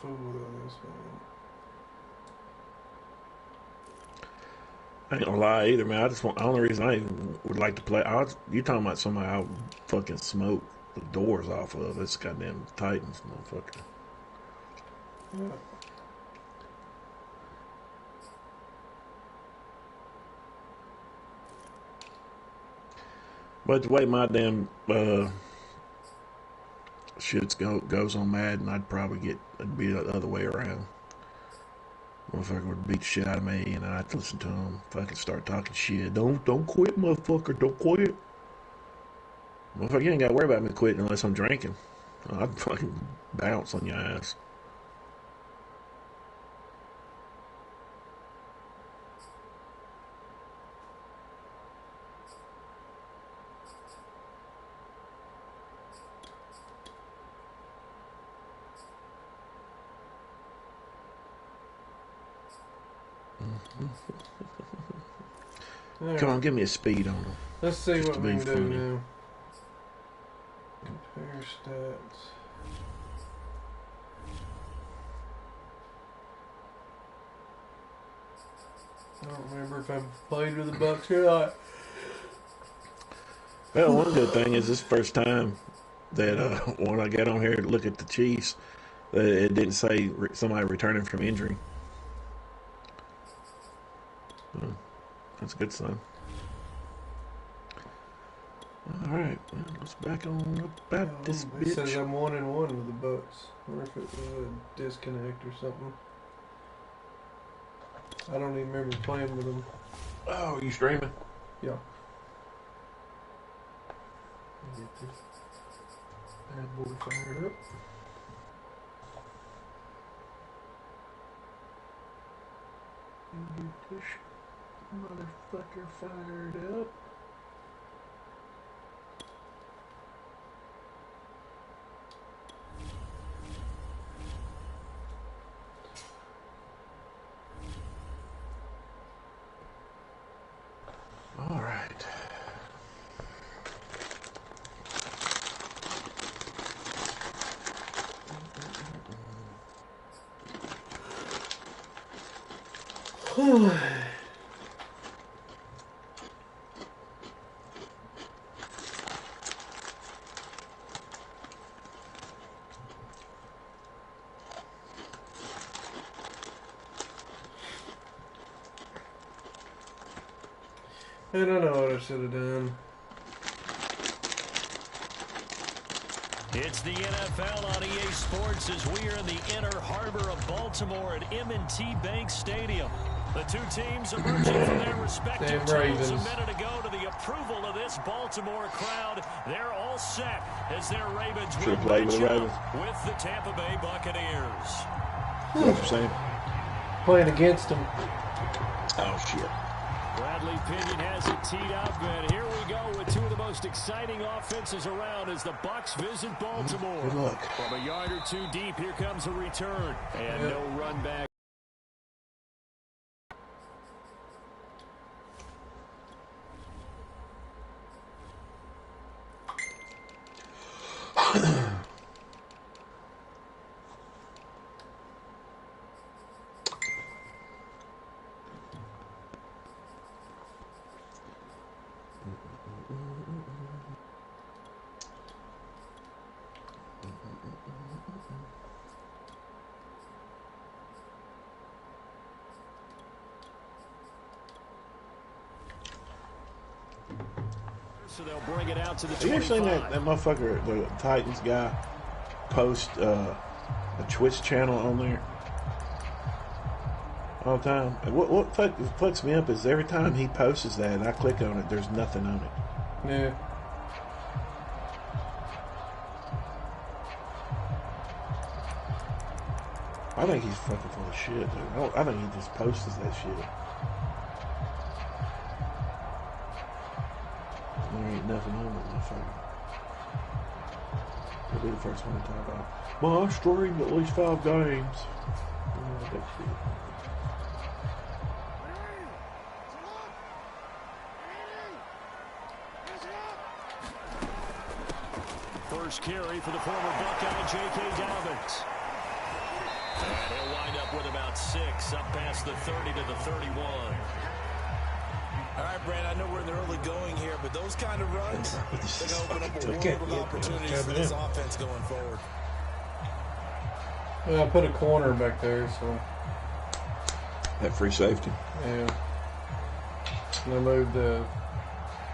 fooled on this one. I ain't gonna lie either, man. I just want, the only reason I even would like to play, you talking about somebody I would fucking smoke the doors off of. This goddamn Titans motherfucker. Yeah. But the way my damn shit goes on Madden, it'd be the other way around. Motherfucker would beat the shit out of me, and I'd listen to him, fucking start talking shit. Don't quit, motherfucker, don't quit. Motherfucker, you ain't gotta worry about me quitting unless I'm drinking. I'd fucking bounce on your ass. Come on, give me a speed on them. Let's see just what we can funny. do now. Compare stats. I don't remember if I've played with the Bucs or not. Well, one good thing is this first time that when I got on here to look at the Chiefs, that it didn't say somebody returning from injury. That's a good sign. All right, well, let's back on about this bitch. It says I'm 1-1 with the Bucs. I wonder if it was a disconnect or something. I don't even remember playing with them. Oh, you streaming? Yeah. Get this bad boy fired up. Get this motherfucker fired up. All right. And I know what I should have done. It's the NFL on EA Sports as we are in the inner harbor of Baltimore at M&T Bank Stadium. The two teams emerging from their respective teams a minute ago to the approval of this Baltimore crowd. They're all set as their Ravens will match up with the Tampa Bay Buccaneers. What you saying? Playing against them. Oh, shit. Bradley Pinion has it teed up, and here we go with two of the most exciting offenses around as the Bucs visit Baltimore. Good luck. From a yard or two deep, here comes a return. And no run back. So they'll bring it out to the 25. You ever seen that motherfucker, the Titans guy, post a Twitch channel on there all the time? And what fucks me up is every time he posts that and I click on it, there's nothing on it. Yeah. I think he's fucking full of shit, dude. I think he just posts that shit. There ain't nothing on it, motherfucker. He'll be the first one to talk about, well, I streamed at least 5 games. That shit. First carry for the former Buckeye, J.K. Dobbins. And he'll wind up with about 6, up past the 30 to the 31. All right, Brand, I know we're in the early going here, but those kind of runs, they're going to open up a world of opportunities for this offense going forward. Well, I put a corner back there, so. That free safety? Yeah. And I moved the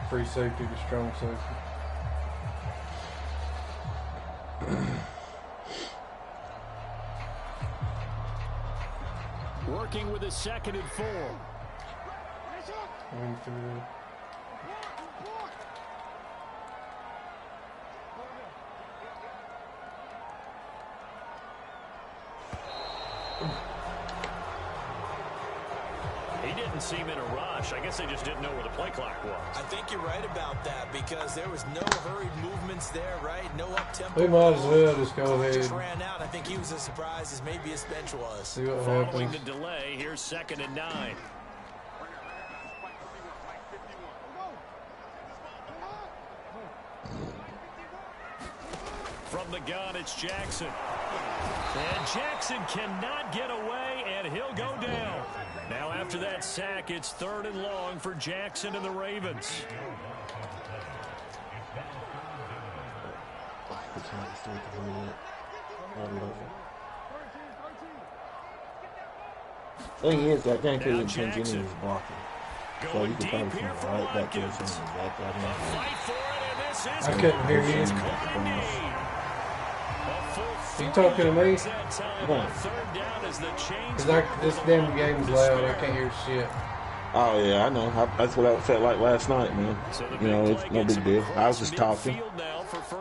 free safety to strong safety. Working with a 2nd and 4. Went through. He didn't seem in a rush. I guess they just didn't know where the play clock was. I think you're right about that because there was no hurried movements there, right? No up-tempo. We might as well just go ahead. Just ran out. I think he was as surprised as maybe his bench was. See what Following happens. the delay, here's 2nd and 9. From the gun, it's Jackson. And Jackson cannot get away, and he'll go down. Now after that sack, it's 3rd and long for Jackson and the Ravens. Thing is, I think he didn't change any of his blocking. So Going you can deep probably here come for right back to the Watkins. center. Back A right fight for it, and this is I couldn't hear you. You talking to me? Because this damn game's loud. I can't hear shit. Oh, yeah, I know. That's what I felt like last night, man. You know, it's no big deal. I was just talking.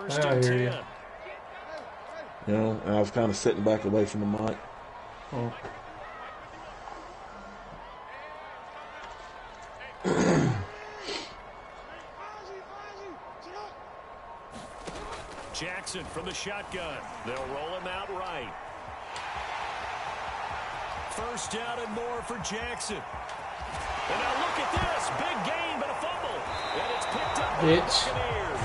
I hear you. You know, and I was kind of sitting back away from the mic. Oh. Jackson from the shotgun. They'll roll him out right. 1st down and more for Jackson. And now look at this. Big gain, but a fumble. And it's picked up by the Buccaneers.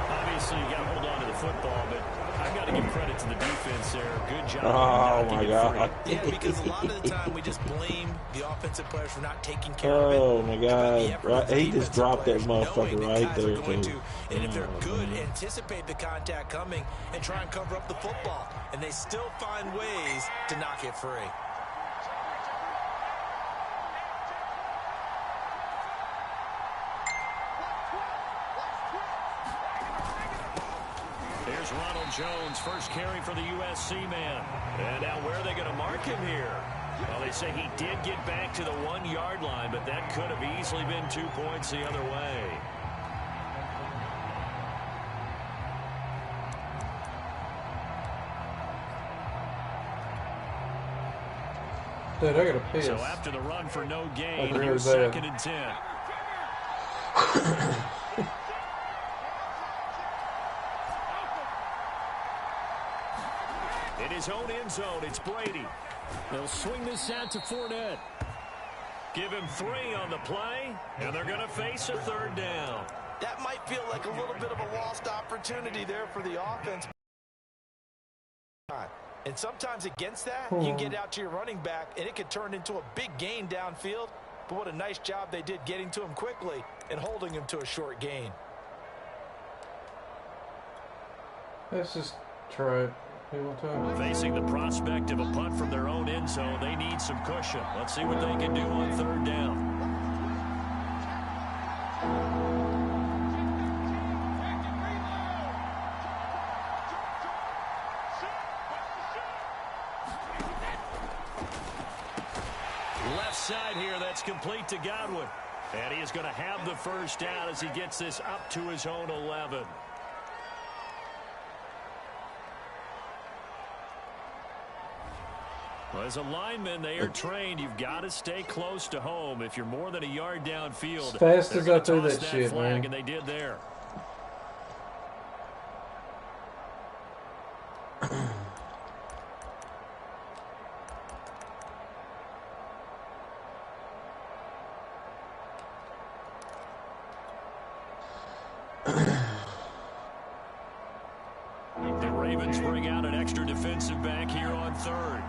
Obviously, you got to hold on to the football, but I've got to give credit to the defense there. Good job. Oh, my God. Yeah, because a lot of the time we just blame the offensive players for not taking care of it. Oh, my God. Right, he just dropped that motherfucker right there, too. And if they're good, anticipate the contact coming and try and cover up the football. And they still find ways to knock it free. Here's Ronald Jones, first carry for the USC man. And now where are they going to mark him here? Well, they say he did get back to the 1-yard line, but that could have easily been 2 points the other way. Dude, I gotta piss. So after the run for no gain, really here's bad. 2nd and 10. In his own end zone, it's Brady. They'll swing this out to Fournette. Give him 3 on the play, and they're going to face a 3rd down. That might feel like a little bit of a lost opportunity there for the offense. And sometimes against that, you can get out to your running back, and it could turn into a big gain downfield. But what a nice job they did getting to him quickly and holding him to a short gain. Let's just try it. Facing the prospect of a punt from their own end zone, they need some cushion. Let's see what they can do on 3rd down. Left side here, that's complete to Godwin. And he is going to have the 1st down as he gets this up to his own 11. Well, as a lineman, they are trained. You've got to stay close to home. If you're more than a yard downfield, as fast as I threw toss that shit, flag, man. And they did there. The Ravens bring out an extra defensive back here on 3rd.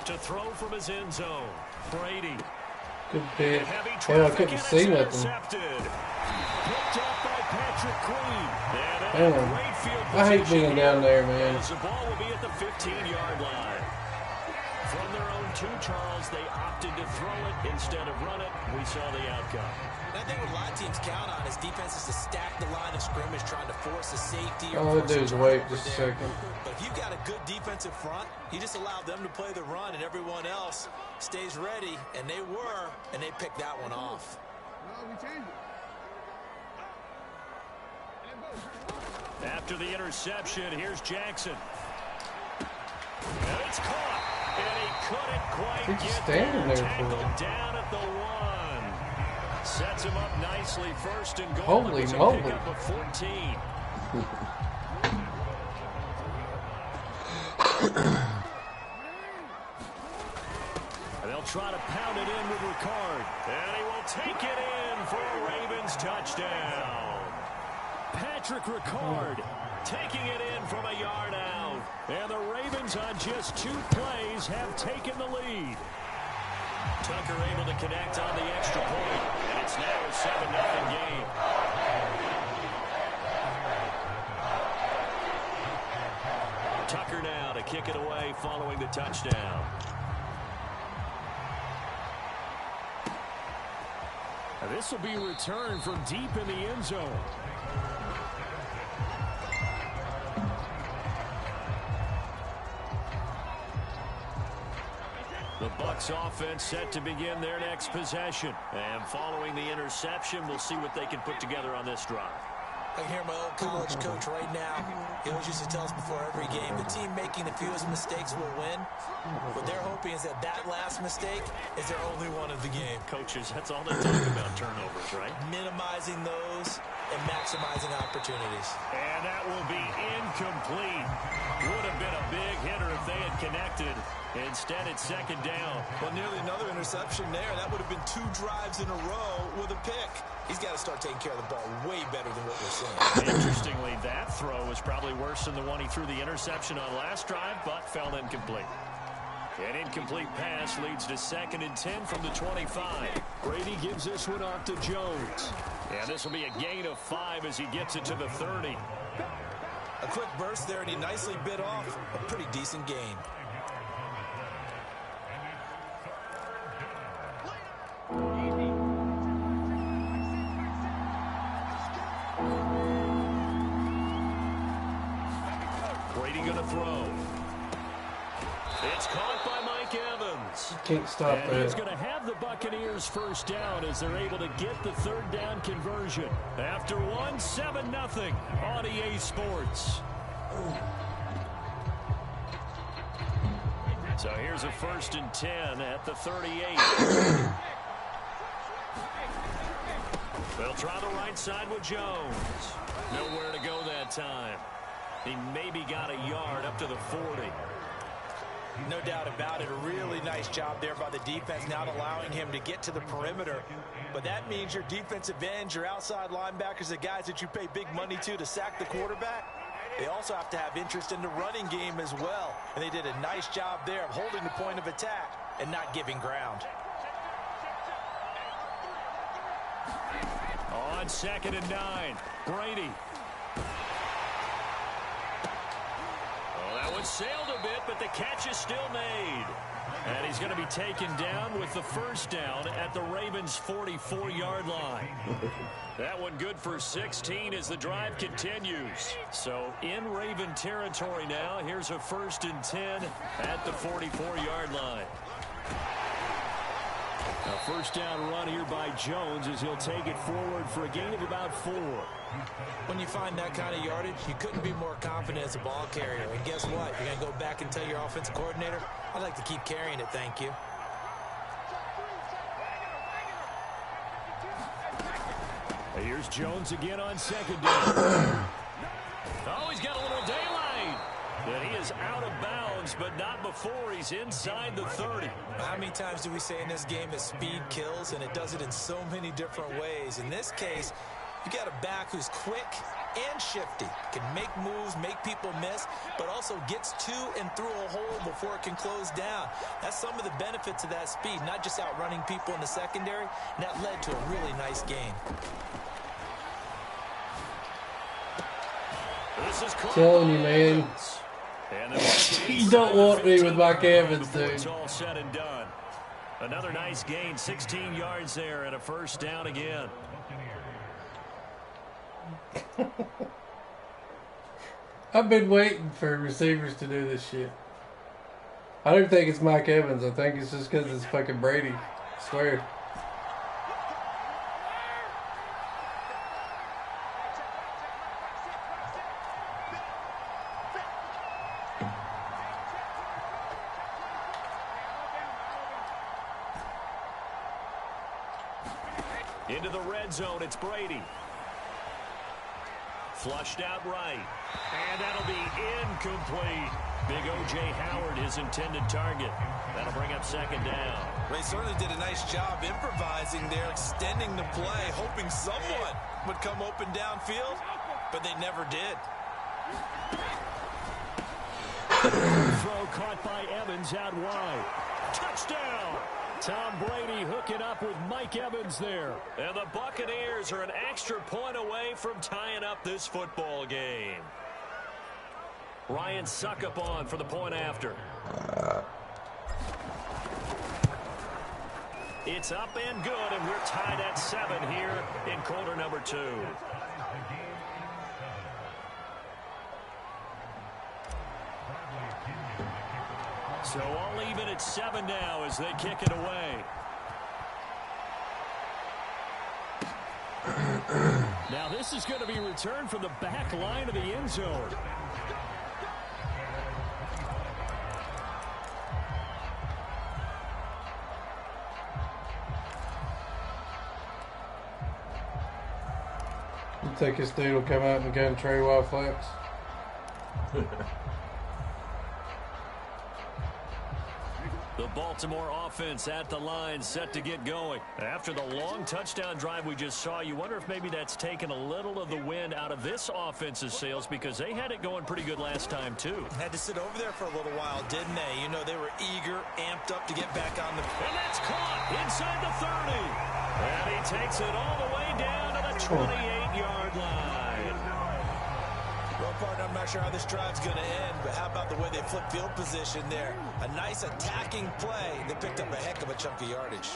To throw from his end zone, Brady. Good pitch. Well, I couldn't see nothing. Picked up by Patrick Queen. Damn. I hate being down there, man. The ball will be at the 15-yard line. From their own 2, Charles, they opted to throw it instead of run it. We saw the outcome. And I think what a lot of teams count on is defenses to stack the line of scrimmage, trying to force a safety. All I do is wait just a second. But if you've got a good defensive front, you just allow them to play the run, and everyone else stays ready. And they were, and they picked that one off. After the interception, here's Jackson. And it's caught. And he couldn't quite get there. Tackled down at the 1. Sets him up nicely first and goal. Holy moly. Pick up a 14. And they'll try to pound it in with Ricard. And he will take it in for a Ravens touchdown. Patrick Ricard taking it in from a yard out. And the Ravens on just 2 plays have taken the lead. Tucker able to connect on the extra point. And it's now a 7-0 game. Tucker now to kick it away following the touchdown. And this will be returned from deep in the end zone. The Bucs offense set to begin their next possession. And following the interception, we'll see what they can put together on this drive. I can hear my old college coach right now. He always used to tell us before every game, the team making the fewest mistakes will win. What they're hoping is that last mistake is their only one of the game. Coaches, that's all they talk about, turnovers, right? Minimizing those and maximizing opportunities. And that will be incomplete. Would have been a big hitter if they had connected. Instead, it's second down. Well, nearly another interception there. That would have been 2 drives in a row with a pick. He's got to start taking care of the ball way better than what we're seeing. Interestingly, that throw was probably worse than the one he threw the interception on last drive, but fell incomplete. An incomplete pass leads to 2nd and 10 from the 25. Brady gives this one off to Jones. And this will be a gain of 5 as he gets it to the 30. A quick burst there, and he nicely bit off a pretty decent gain. Brady going to throw. It's caught by Mike Evans. Can't stop and that. He's going to have the Buccaneers first down as they're able to get the 3rd down conversion. After 7-0 on EA Sports. So here's a 1st and 10 at the 38. They'll try the right side with Jones. Nowhere to go that time. He maybe got a yard up to the 40. No doubt about it. A really nice job there by the defense, not allowing him to get to the perimeter. But that means your defensive ends, your outside linebackers, the guys that you pay big money to sack the quarterback, they also have to have interest in the running game as well. And they did a nice job there of holding the point of attack and not giving ground. On 2nd and 9, Brady. That one sailed a bit, but the catch is still made. And he's going to be taken down with the 1st down at the Ravens' 44-yard line. That one good for 16 as the drive continues. So in Raven territory now, here's a 1st and 10 at the 44-yard line. A 1st down run here by Jones as he'll take it forward for a gain of about 4. When you find that kind of yardage, you couldn't be more confident as a ball carrier. And guess what? You're going to go back and tell your offensive coordinator, I'd like to keep carrying it, thank you. Here's Jones again on 2nd down. Oh, he's got a little daylight. And he is out of bounds, but not before he's inside the 30. How many times do we say in this game that speed kills, and it does it in so many different ways? In this case, you got a back who's quick and shifty. Can make moves, make people miss, but also gets to and through a hole before it can close down. That's some of the benefits of that speed, not just outrunning people in the secondary, and that led to a really nice gain. Telling you, man. You don't want me with Mike Evans, dude. It's all said and done. Another nice gain, 16 yards there and a first down again. I've been waiting for receivers to do this shit. I don't think it's Mike Evans. I think it's just because it's fucking Brady. I swear. Into the red zone, it's Brady. Flushed out right. And that'll be incomplete. Big O.J. Howard, his intended target. That'll bring up second down. They certainly did a nice job improvising there, extending the play, hoping someone would come open downfield, but they never did. Throw caught by Evans out wide. Touchdown! Tom Brady hooking up with Mike Evans there. And the Buccaneers are an extra point away from tying up this football game. Ryan Socom on for the point after. It's up and good, and we're tied at 7 here in quarter number 2. So all even at 7 now as they kick it away. Now this is going to be returned from the back line of the end zone. You think this dude will come out and gun Trey Wild Flex? The Baltimore offense at the line, set to get going. After the long touchdown drive we just saw, you wonder if maybe that's taken a little of the wind out of this offense's sails, because they had it going pretty good last time, too. Had to sit over there for a little while, didn't they? You know, they were eager, amped up to get back on the field. And that's caught inside the 30. And he takes it all the way down to the 28-yard line. Well, partner, I'm not sure how this drive's going to end, but how about the way they flip field position there? A nice attacking play. They picked up a heck of a chunk of yardage.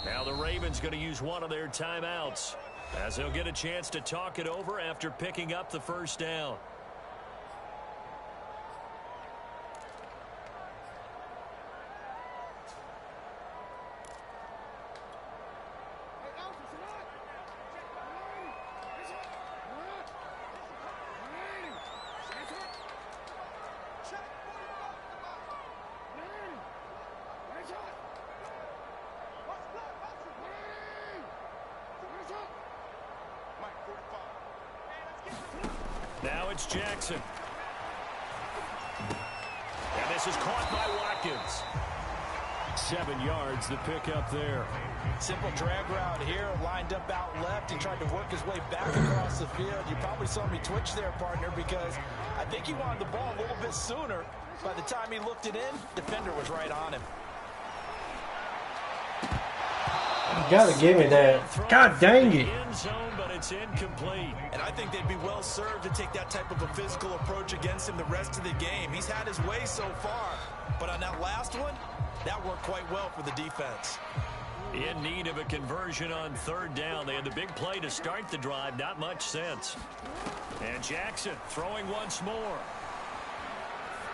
Now the Ravens going to use one of their timeouts, as they'll get a chance to talk it over after picking up the first down. Now it's Jackson. And this is caught by Watkins. 7 yards the pickup there. Simple drag route here, lined up out left. He tried to work his way back across the field. You probably saw me twitch there, partner, because I think he wanted the ball a little bit sooner. By the time he looked it in, defender was right on him. You gotta give me that. God dang it. End zone, but it's incomplete. And I think they'd be well served to take that type of a physical approach against him the rest of the game. He's had his way so far, but on that last one, that worked quite well for the defense. In need of a conversion on third down. They had the big play to start the drive. Not much sense. And Jackson throwing once more.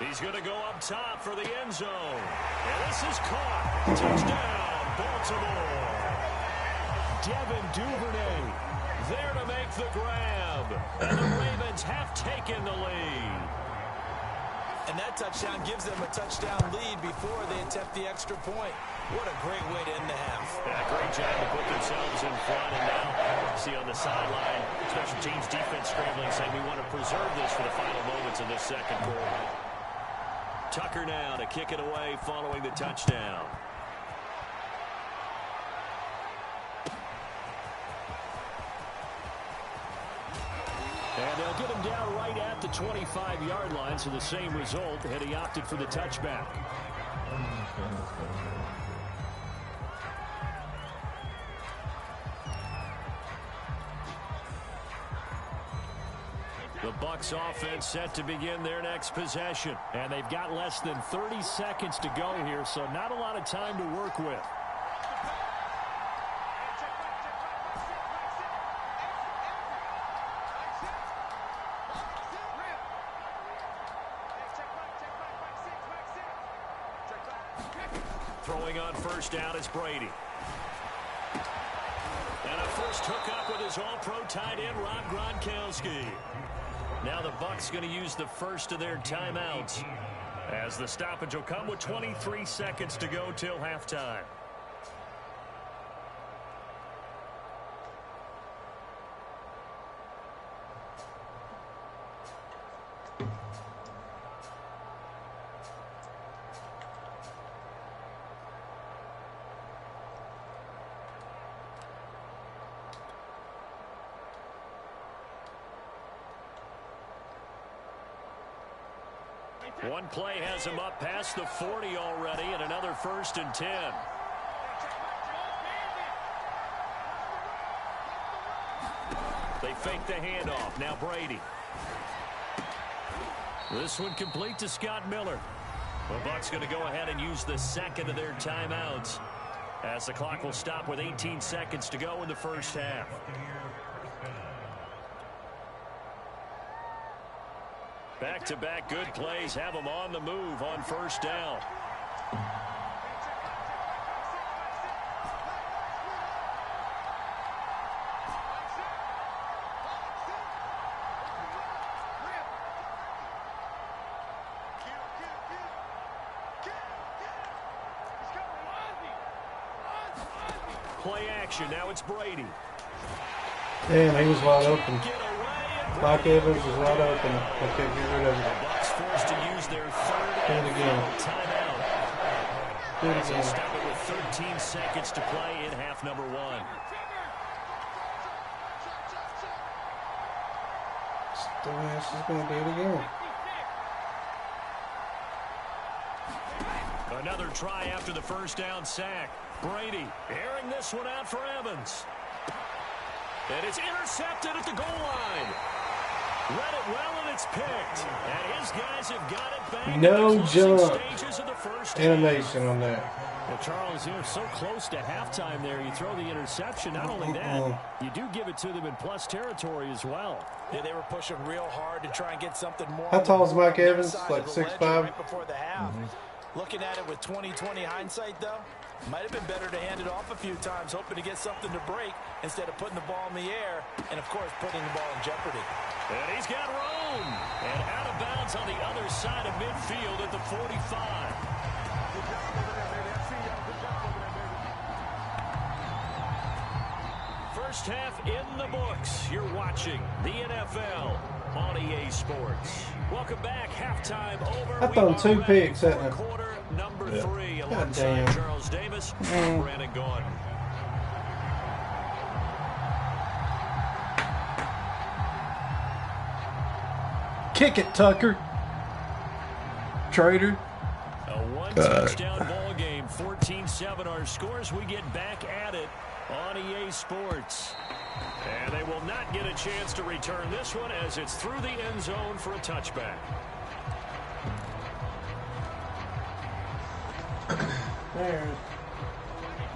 He's going to go up top for the end zone. And this is caught. Touchdown, Baltimore. Devin Duvernay there to make the grab. And the Ravens have taken the lead. And that touchdown gives them a touchdown lead before they attempt the extra point. What a great way to end the half. Yeah, great job to put themselves in front. And now, see on the sideline, special teams defense scrambling, saying we want to preserve this for the final moments of this second quarter. Tucker now to kick it away following the touchdown. And they'll get him down right at the 25-yard line, so the same result had he opted for the touchback. The Bucs offense set to begin their next possession. And they've got less than 30 seconds to go here, so not a lot of time to work with. Throwing on first down is Brady. And a first hookup with his all-pro tight end, Rob Gronkowski. Now the Bucs going to use the first of their timeouts, as the stoppage will come with 23 seconds to go till halftime. One play has him up past the 40 already, and another 1st and 10. They fake the handoff. Now Brady. This one complete to Scott Miller. The Bucs going to go ahead and use the second of their timeouts, as the clock will stop with 18 seconds to go in the first half. Back-to-back good plays have them on the move on first down. Play action. Now it's Brady. Damn, he was wide open. Mike Evans was wide open. I can't get rid of it. The Bucs forced to use their third timeout. Do it As they again. stop it with 13 seconds to play in half number one. She's going to do it again. Another try after the first down sack. Brady airing this one out for Evans. And it's intercepted at the goal line. Read it well, and it's picked. And his guys have got it back. No jump Stages of the first animation on that. Well, Charles, you're so close to halftime there. You throw the interception. Not only that, you do give it to them in plus territory as well. Yeah, they were pushing real hard to try and get something more. How tall is Mike on Evans? their side Like of the 6'5"? ledger right before the half. Looking at it with 20/20 hindsight, though, might have been better to hand it off a few times, hoping to get something to break instead of putting the ball in the air and, of course, putting the ball in jeopardy. And he's got room. And out of bounds on the other side of midfield at the 45. First half in the books. You're watching the NFL on EA Sports. Welcome back. Halftime over. I thrown 2 picks, hadn't I? Quarter number 3 God alongside damn. Charles Davis and Brandon Gaudin. Kick it, Tucker. Traitor. A one-touchdown ball game, 14-7 our scores. We get back at it on EA Sports. And they will not get a chance to return this one as it's through the end zone for a touchback. There.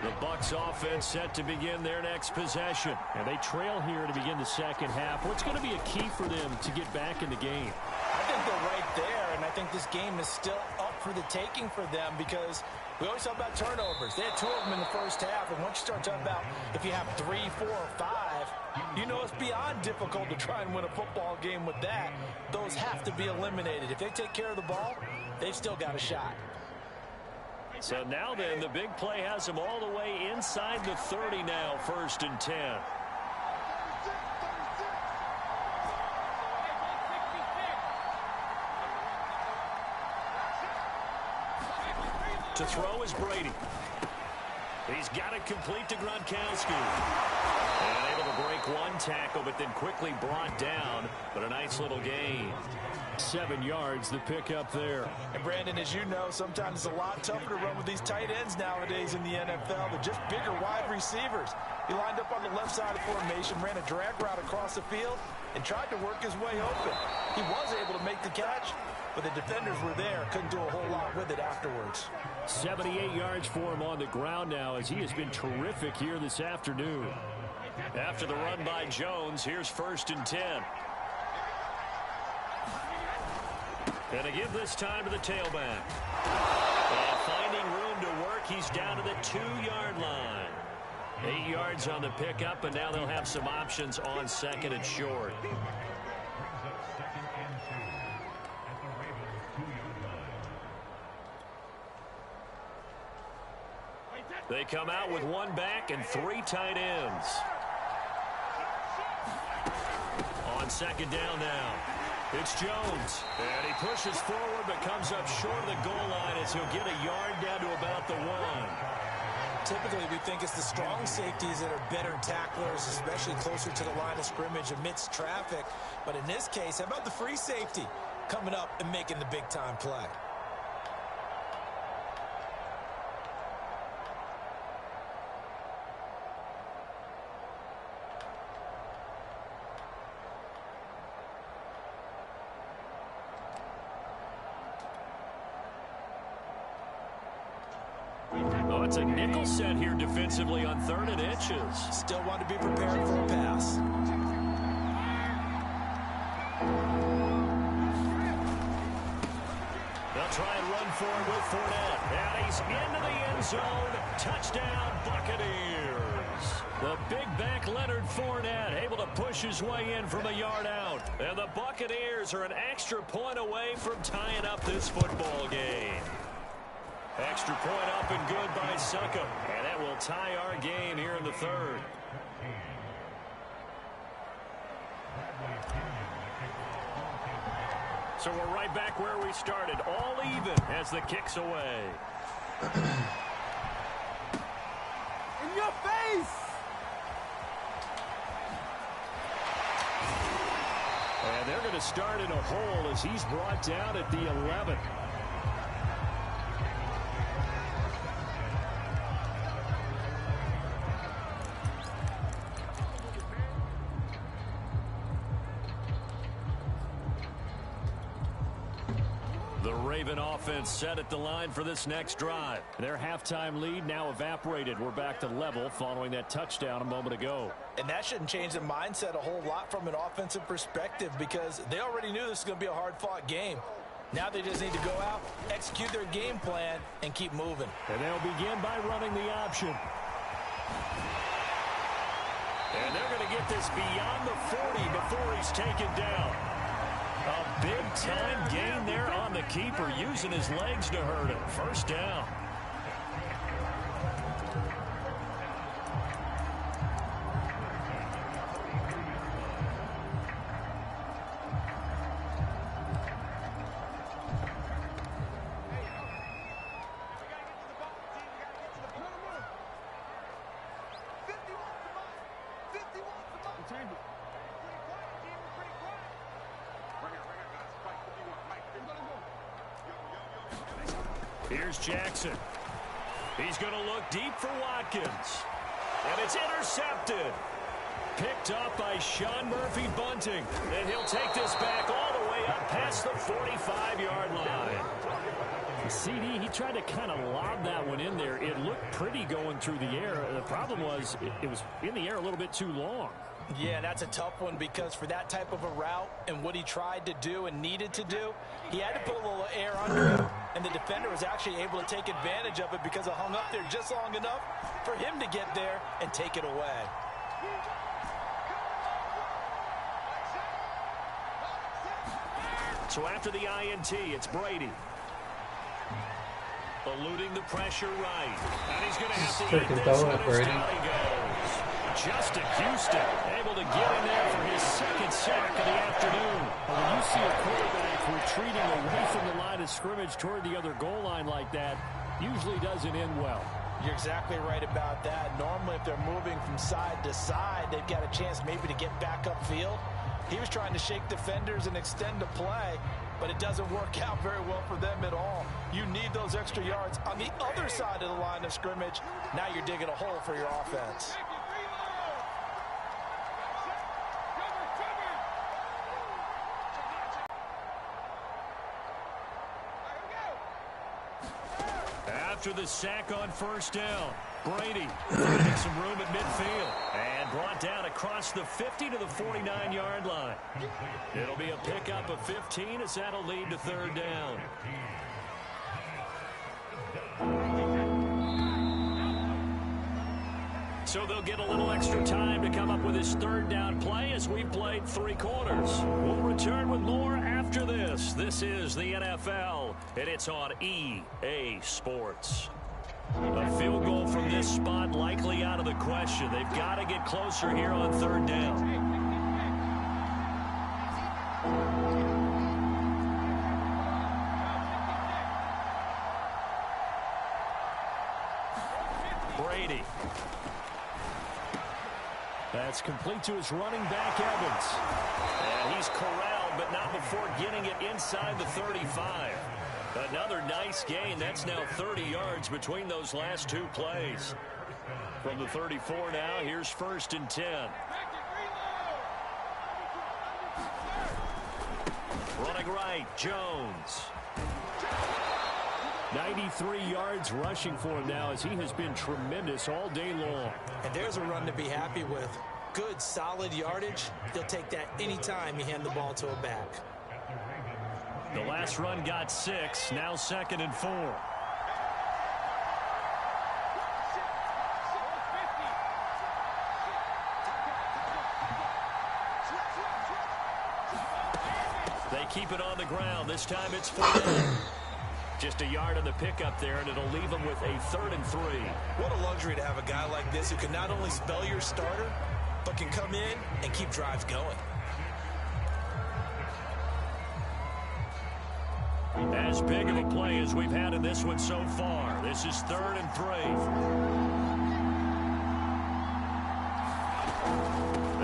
The Bucs offense set to begin their next possession. And they trail here to begin the second half. What's going to be a key for them to get back in the game? I think they're right there, and I think this game is still up for the taking for them because we always talk about turnovers. They had 2 of them in the first half, and once you start talking about if you have 3, 4, or 5, you know it's beyond difficult to try and win a football game with that. Those have to be eliminated. If they take care of the ball, they've still got a shot. So now then, the big play has them all the way inside the 30 now, 1st and 10. To throw is Brady. He's got it complete to Gronkowski. And able to break one tackle, but then quickly brought down. But a nice little gain. 7 yards, the pickup there. And Brandon, as you know, sometimes it's a lot tougher to run with these tight ends nowadays in the NFL. They're just bigger wide receivers. He lined up on the left side of the formation, ran a drag route across the field, and tried to work his way open. He was able to make the catch, but the defenders were there, couldn't do a whole lot with it afterwards. 78 yards for him on the ground now, as he has been terrific here this afternoon. After the run by Jones, here's 1st and 10. And to give this time to the tailback. And finding room to work, he's down to the 2-yard line. 8 yards on the pickup, and now they'll have some options on 2nd and short. They come out with 1 back and 3 tight ends. On 2nd down now. It's Jones. And he pushes forward but comes up short of the goal line as he'll get a yard down to about the 1. Typically, we think it's the strong safeties that are better tacklers, especially closer to the line of scrimmage amidst traffic. But in this case, how about the free safety coming up and making the big-time play? Oh, it's a nickel set here defensively on 3rd and inches. Still want to be prepared for a pass. They'll try and run forward with Fournette. And he's into the end zone. Touchdown, Buccaneers. The big back Leonard Fournette able to push his way in from a yard out. And the Buccaneers are an extra point away from tying up this football game. Extra point up and good by Socom. And that will tie our game here in the 3rd. So we're right back where we started. All even as the kick's away. In your face! And they're going to start in a hole as he's brought down at the 11. The Raven offense set at the line for this next drive. Their halftime lead now evaporated. We're back to level following that touchdown a moment ago. And that shouldn't change the mindset a whole lot from an offensive perspective because they already knew this was going to be a hard-fought game. Now they just need to go out, execute their game plan, and keep moving. And they'll begin by running the option. And they're going to get this beyond the 40 before he's taken down. A big-time gain there on the keeper, using his legs to hurt him. 1st down. Here's Jackson. He's going to look deep for Watkins. And it's intercepted. Picked up by Sean Murphy Bunting. And he'll take this back all the way up past the 45-yard line. CD, he tried to kind of lob that one in there. It looked pretty going through the air. The problem was it was in the air a little bit too long. Yeah, that's a tough one because for that type of a route and what he tried to do and needed to do, he had to put a little air under it, and the defender was actually able to take advantage of it because it hung up there just long enough for him to get there and take it away. So after the INT, it's Brady. Eluding the pressure right. And he's going to have to eat this one as down he goes. Justin Houston able to get in there for his 2nd sack of the afternoon. When you see a quarterback retreating away from the line of scrimmage toward the other goal line like that, usually doesn't end well. You're exactly right about that. Normally, if they're moving from side to side, they've got a chance maybe to get back upfield. He was trying to shake defenders and extend the play, but it doesn't work out very well for them at all. You need those extra yards on the other side of the line of scrimmage. Now you're digging a hole for your offense. After the sack on first down, Brady finding some room at midfield and brought down across the 50 to the 49-yard line. It'll be a pickup of 15 as that'll lead to third down. So they'll get a little extra time to come up with his third down play as we've played 3 quarters. We'll return with more after this. This is the NFL, and it's on EA Sports. A field goal from this spot likely out of the question. They've got to get closer here on third down. Brady. That's complete to his running back, Evans. And he's corralled, but not before getting it inside the 35. Another nice gain. That's now 30 yards between those last 2 plays. From the 34 now, here's 1st and 10. Running right, Jones. 93 yards rushing for him now as he has been tremendous all day long. And there's a run to be happy with. Good, solid yardage. He'll take that anytime you hand the ball to a back. The last run got 6, now 2nd and 4. They keep it on the ground. This time it's 4. Just a yard on the pickup there, and it'll leave them with a 3rd and 3. What a luxury to have a guy like this who can not only spell your starter, but can come in and keep drives going. As big of a play as we've had in this one so far. This is 3rd and 3.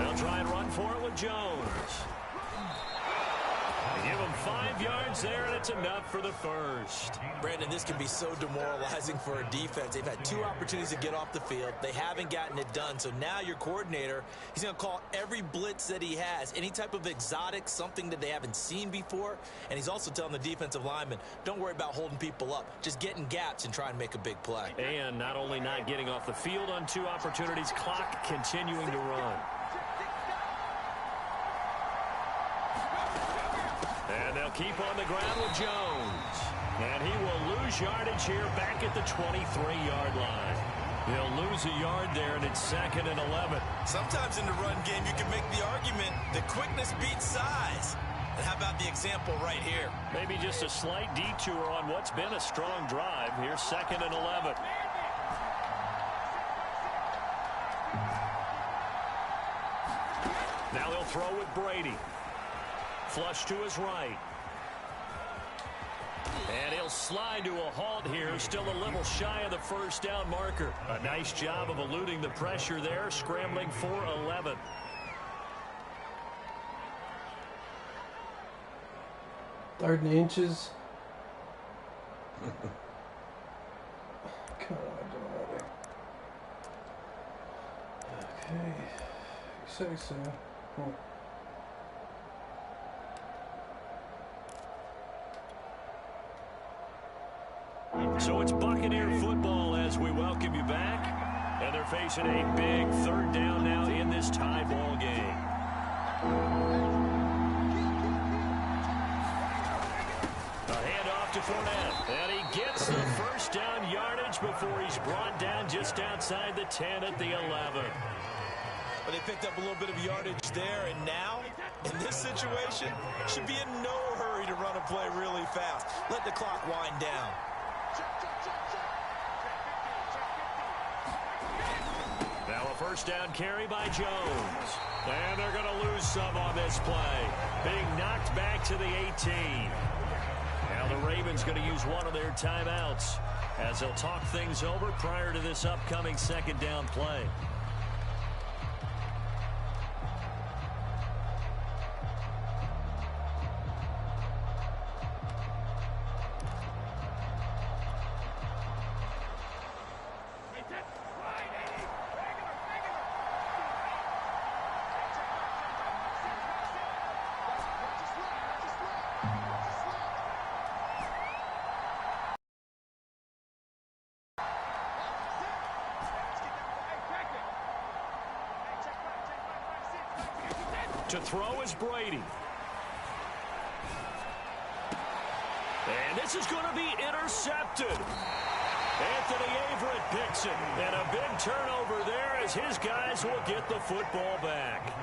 They'll try and run for it with Jones. They give him 5 yards there, and it's enough for the first. Brandon, this can be so demoralizing for a defense. They've had 2 opportunities to get off the field. They haven't gotten it done. So now your coordinator, he's going to call every blitz that he has, any type of exotic, something that they haven't seen before. And he's also telling the defensive lineman, don't worry about holding people up. Just get in gaps and try and make a big play. And not only not getting off the field on 2 opportunities, clock continuing to run. And they'll keep on the ground with Jones. And he will lose yardage here back at the 23-yard line. He'll lose a yard there, and it's 2nd and 11. Sometimes in the run game, you can make the argument that quickness beats size. And how about the example right here? Maybe just a slight detour on what's been a strong drive. Here's 2nd and 11. Now they'll throw with Brady. Flush to his right. And he'll slide to a halt here. Still a little shy of the first down marker. A nice job of eluding the pressure there. Scrambling for 11. Third and inches. God almighty. Okay. You say so. So it's Buccaneer football as we welcome you back. And they're facing a big 3rd down now in this tie ball game. A handoff to Fournette. And he gets the first down yardage before he's brought down just outside the 10 at the 11. But they picked up a little bit of yardage there, and now, in this situation, should be in no hurry to run a play really fast. Let the clock wind down. Now a first down carry by Jones. And they're going to lose some on this play. Being knocked back to the 18. Now the Ravens going to use one of their timeouts. as he'll talk things over prior to this upcoming second down play. To throw is Brady. And this is going to be intercepted. Anthony Averett picks it. And a big turnover there as his guys will get the football back.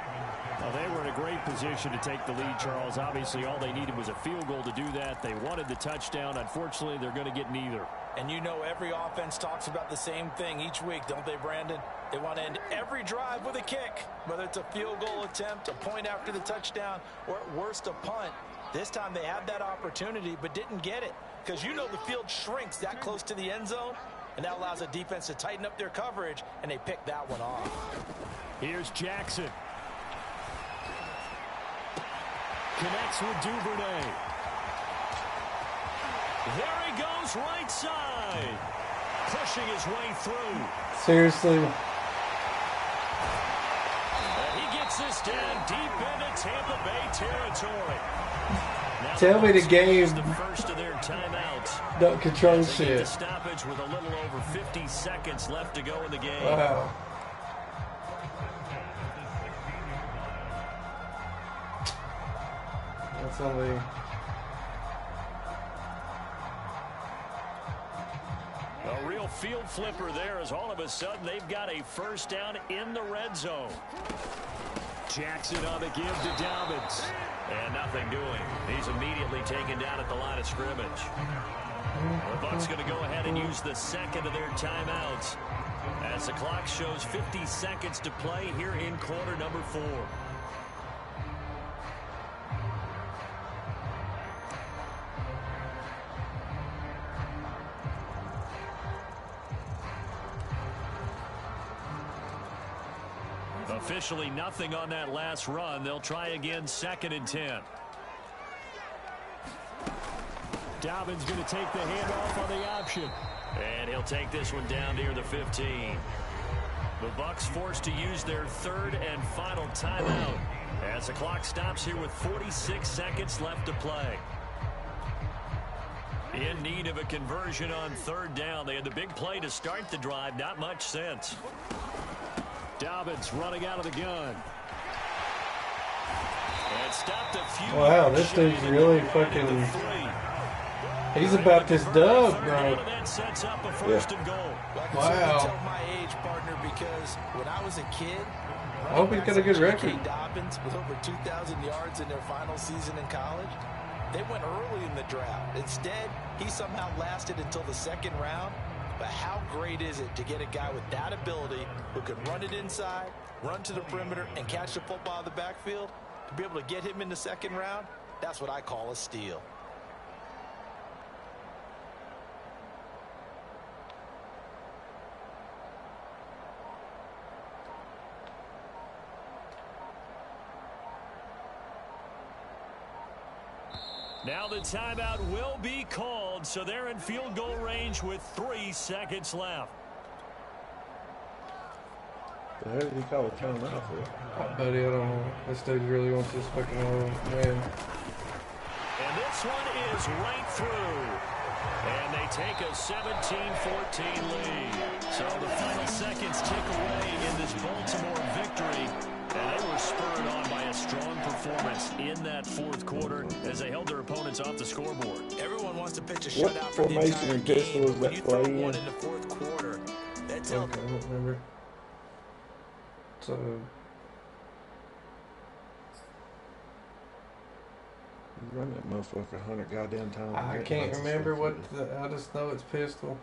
Well, they were in a great position to take the lead, Charles. Obviously, all they needed was a field goal to do that. They wanted the touchdown. Unfortunately, they're going to get neither. And you know every offense talks about the same thing each week, don't they, Brandon? They want to end every drive with a kick, whether it's a field goal attempt, a point after the touchdown, or at worst a punt. This time they had that opportunity but didn't get it because you know the field shrinks that close to the end zone, and that allows the defense to tighten up their coverage, and they pick that one off. Here's Jackson. Connects with Duvernay. There he goes right side. Pushing his way through. Seriously. And he gets this down deep into Tampa Bay territory. Now Tell me the game the first of their timeouts. don't control As they get shit. the stoppage with a little over 50 seconds left to go in the game. Wow. That's only... A real field flipper there as all of a sudden they've got a first down in the red zone. Jackson on the give to Dobbins. And nothing doing. He's immediately taken down at the line of scrimmage. The Bucs going to go ahead and use the second of their timeouts as the clock shows 50 seconds to play here in quarter number 4. Officially nothing on that last run. They'll try again 2nd and 10. Dobbins going to take the handoff on the option. And he'll take this one down near the 15. The Bucs forced to use their third and final timeout as the clock stops here with 46 seconds left to play. In need of a conversion on 3rd down. They had the big play to start the drive. Not much sense. Dobbins running out of the gun. And stopped a few. Wow, this dude's really fucking... He's about this dub, bro. That sets up a 1st and goal. Wow. Tell my age, partner, because when I was a kid, I hope he's got a good record. Dobbins with over 2,000 yards in their final season in college. They went early in the draft. Instead, he somehow lasted until the 2nd round. But how great is it to get a guy with that ability who can run it inside, run to the perimeter, and catch the football in the backfield? To be able to get him in the 2nd round, that's what I call a steal. Now the timeout will be called, so they're in field goal range with 3 seconds left. The hell did he call a timeout for? Buddy, I don't know. This dude really wants this fucking man. And this one is right through. And they take a 17-14 lead. So the final seconds tick away in this Baltimore victory. And they were spurred on by a strong performance in that 4th quarter as they held their opponents off the scoreboard. Everyone wants to pitch a What shutout for the formation entire and pistol game. was When that you throw play one in? in the 4th quarter, that's Okay, I don't remember. So... Run that motherfucker 100 goddamn times. I can't remember what the... I just know it's pistol.